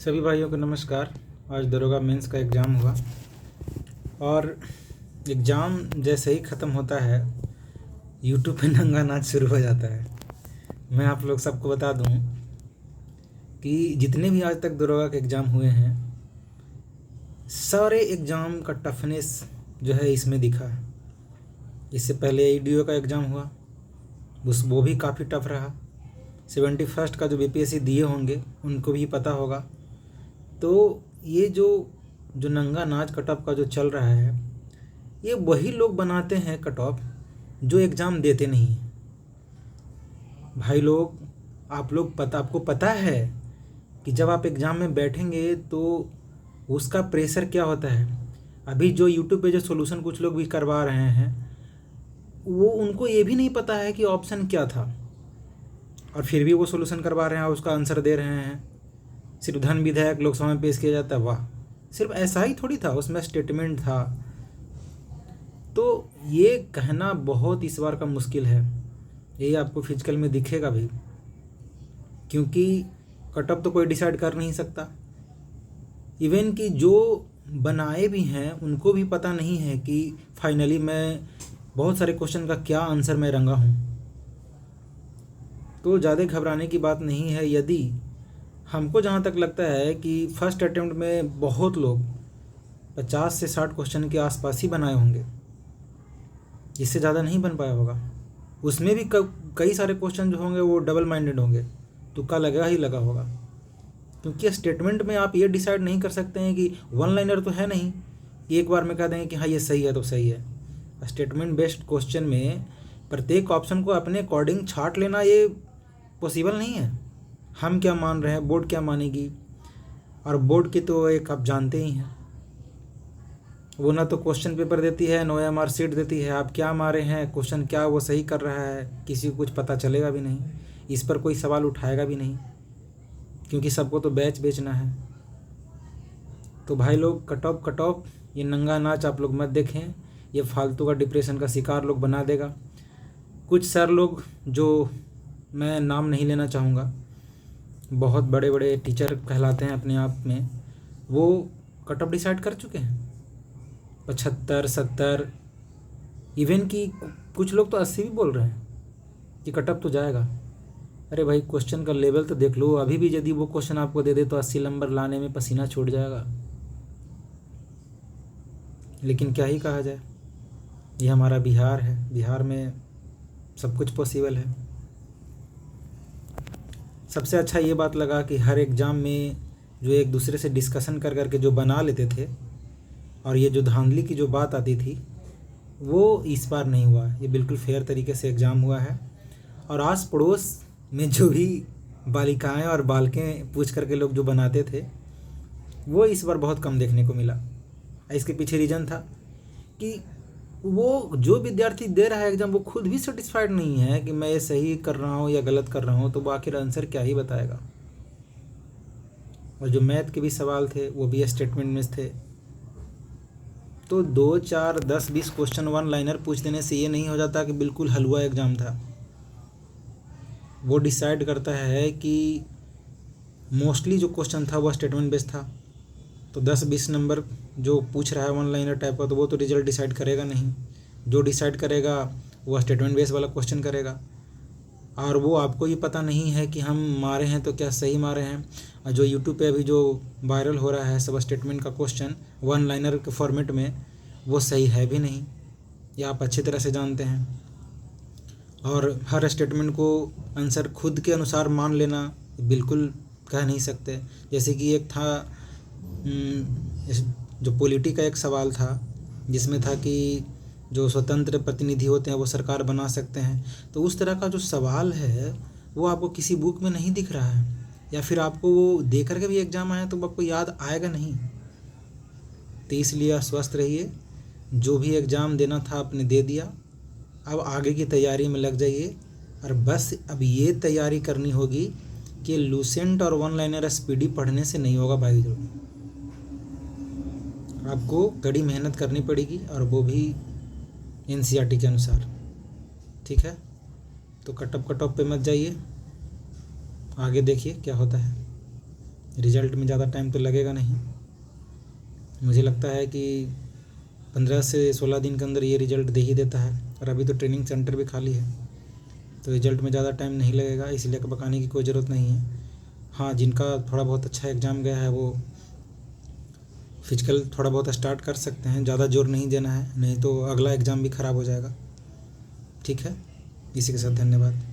सभी भाइयों को नमस्कार। आज दरोगा मेंस का एग्ज़ाम हुआ और एग्ज़ाम जैसे ही ख़त्म होता है यूट्यूब पे नंगा नाच शुरू हो जाता है। मैं आप लोग सबको बता दूं कि जितने भी आज तक दरोगा के एग्ज़ाम हुए हैं सारे एग्ज़ाम का टफनेस जो है इसमें दिखा है। इससे पहले ईडीओ का एग्ज़ाम हुआ, वो भी काफ़ी टफ रहा। 71st का जो बीपीएससी दिए होंगे उनको भी पता होगा। तो ये जो नंगा नाच कट ऑफ का जो चल रहा है, ये वही लोग बनाते हैं कट ऑफ जो एग्ज़ाम देते नहीं हैं। भाई लोग, आपको पता है कि जब आप एग्ज़ाम में बैठेंगे तो उसका प्रेशर क्या होता है। अभी जो यूट्यूब पे जो सोल्यूशन कुछ लोग भी करवा रहे हैं, वो उनको ये भी नहीं पता है कि ऑप्शन क्या था, और फिर भी वो सोल्यूशन करवा रहे हैं और उसका आंसर दे रहे हैं। सिर्फ धन विधेयक लोकसभा में पेश किया जाता है, वाह, सिर्फ ऐसा ही थोड़ी था, उसमें स्टेटमेंट था। तो ये कहना बहुत इस बार का मुश्किल है। ये आपको फिजिकल में दिखेगा भी, क्योंकि कट ऑफ तो कोई डिसाइड कर नहीं सकता। इवन कि जो बनाए भी हैं उनको भी पता नहीं है कि फाइनली मैं बहुत सारे क्वेश्चन का क्या आंसर मैं रंगा हूँ। तो ज़्यादा घबराने की बात नहीं है। यदि हमको जहाँ तक लगता है कि फर्स्ट अटेम्प्ट में बहुत लोग 50 से 60 क्वेश्चन के आसपास ही बनाए होंगे, इससे ज़्यादा नहीं बन पाया होगा। उसमें भी कई सारे क्वेश्चन जो होंगे वो डबल माइंडेड होंगे, तुक्का लगा ही लगा होगा। क्योंकि स्टेटमेंट में आप ये डिसाइड नहीं कर सकते हैं कि वन लाइनर तो है नहीं कि एक बार में कह देंगे कि हाँ ये सही है तो सही है। स्टेटमेंट बेस्ड क्वेश्चन में प्रत्येक ऑप्शन को अपने अकॉर्डिंग छांट लेना ये पॉसिबल नहीं है। हम क्या मान रहे हैं, बोर्ड क्या मानेगी, और बोर्ड की तो एक आप जानते ही हैं, वो ना तो क्वेश्चन पेपर देती है, नो एमआर सीट देती है। आप क्या मारे हैं, क्वेश्चन क्या वो सही कर रहा है, किसी को कुछ पता चलेगा भी नहीं, इस पर कोई सवाल उठाएगा भी नहीं, क्योंकि सबको तो बैच बेचना है। तो भाई लोग, कट ऑफ ये नंगा नाच आप लोग मत देखें, ये फालतू का डिप्रेशन का शिकार लोग बना देगा। कुछ सर लोग, जो मैं नाम नहीं लेना चाहूँगा, बहुत बड़े बड़े टीचर कहलाते हैं अपने आप में, वो कट ऑफ डिसाइड कर चुके हैं 75, 70, इवन कि कुछ लोग तो 80 भी बोल रहे हैं कि कट ऑफ तो जाएगा। अरे भाई, क्वेश्चन का लेवल तो देख लो। अभी भी यदि वो क्वेश्चन आपको दे दे तो 80 नंबर लाने में पसीना छूट जाएगा। लेकिन क्या ही कहा जाए, ये हमारा बिहार है, बिहार में सब कुछ पॉसिबल है। सबसे अच्छा ये बात लगा कि हर एग्ज़ाम में जो एक दूसरे से डिस्कशन कर करके जो बना लेते थे, और ये जो धांधली की जो बात आती थी, वो इस बार नहीं हुआ। ये बिल्कुल फेयर तरीके से एग्ज़ाम हुआ है। और आस पड़ोस में जो भी बालिकाएं और बालकें पूछ करके लोग जो बनाते थे, वो इस बार बहुत कम देखने को मिला। इसके पीछे रीज़न था कि वो जो विद्यार्थी दे रहा है एग्ज़ाम, वो खुद भी सेटिस्फाइड नहीं है कि मैं ये सही कर रहा हूँ या गलत कर रहा हूँ, तो वो आखिर आंसर क्या ही बताएगा। और जो मैथ के भी सवाल थे वो भी स्टेटमेंट में थे। तो 2, 4, 10, 20 क्वेश्चन वन लाइनर पूछ देने से ये नहीं हो जाता कि बिल्कुल हलवा एग्ज़ाम था। वो डिसाइड करता है कि मोस्टली जो क्वेश्चन था वो स्टेटमेंट बेस्ड था। तो 10-20 नंबर जो पूछ रहा है वन लाइनर टाइप का, तो वो तो रिजल्ट डिसाइड करेगा नहीं। जो डिसाइड करेगा वो स्टेटमेंट बेस्ड वाला क्वेश्चन करेगा, और वो आपको ही पता नहीं है कि हम मारे हैं तो क्या सही मारे हैं। और जो यूट्यूब पे अभी जो वायरल हो रहा है सब स्टेटमेंट का क्वेश्चन वन लाइनर के फॉर्मेट में, वो सही है भी नहीं, ये आप अच्छी तरह से जानते हैं। और हर स्टेटमेंट को आंसर खुद के अनुसार मान लेना बिल्कुल कह नहीं सकते। जैसे कि एक था जो पॉलिटी का एक सवाल था, जिसमें था कि जो स्वतंत्र प्रतिनिधि होते हैं वो सरकार बना सकते हैं। तो उस तरह का जो सवाल है वो आपको किसी बुक में नहीं दिख रहा है, या फिर आपको वो दे करके भी एग्ज़ाम आया तो आपको याद आएगा नहीं। तो इसलिए आश्वस्त रहिए, जो भी एग्ज़ाम देना था आपने दे दिया, अब आगे की तैयारी में लग जाइए। और बस अब ये तैयारी करनी होगी कि लूसेंट और वन लाइनर स्पीडी पढ़ने से नहीं होगा भाई। जो आपको कड़ी मेहनत करनी पड़ेगी, और वो भी एनसीईआरटी के अनुसार। ठीक है, तो कट ऑफ पे मत जाइए, आगे देखिए क्या होता है। रिज़ल्ट में ज़्यादा टाइम तो लगेगा नहीं। मुझे लगता है कि 15 से 16 दिन के अंदर ये रिज़ल्ट दे ही देता है, और अभी तो ट्रेनिंग सेंटर भी खाली है, तो रिज़ल्ट में ज़्यादा टाइम नहीं लगेगा, इसलिए घबराने की कोई ज़रूरत नहीं है। हाँ, जिनका थोड़ा बहुत अच्छा एग्ज़ाम गया है वो फिजिकल थोड़ा बहुत स्टार्ट कर सकते हैं, ज़्यादा जोर नहीं देना है, नहीं तो अगला एग्ज़ाम भी ख़राब हो जाएगा। ठीक है, इसी के साथ धन्यवाद।